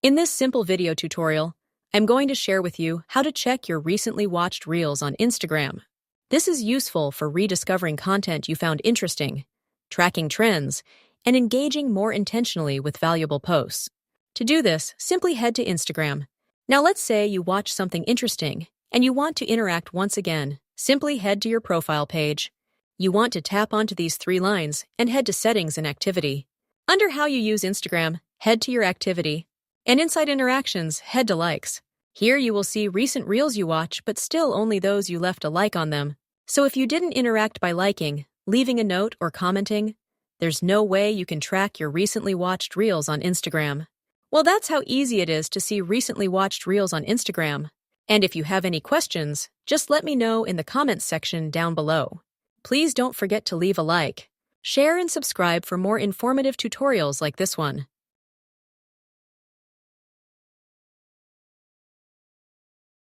In this simple video tutorial, I'm going to share with you how to check your recently watched Reels on Instagram. This is useful for rediscovering content you found interesting, tracking trends, and engaging more intentionally with valuable posts. To do this, simply head to Instagram. Now let's say you watch something interesting and you want to interact once again. Simply head to your profile page. You want to tap onto these three lines and head to Settings and Activity. Under How you use Instagram, head to your activity. And inside Interactions, head to Likes. Here you will see recent Reels you watch, but still only those you left a like on them. So if you didn't interact by liking, leaving a note, or commenting, there's no way you can track your recently watched Reels on Instagram. Well, that's how easy it is to see recently watched Reels on Instagram. And if you have any questions, just let me know in the comments section down below. Please don't forget to leave a like, share, and subscribe for more informative tutorials like this one.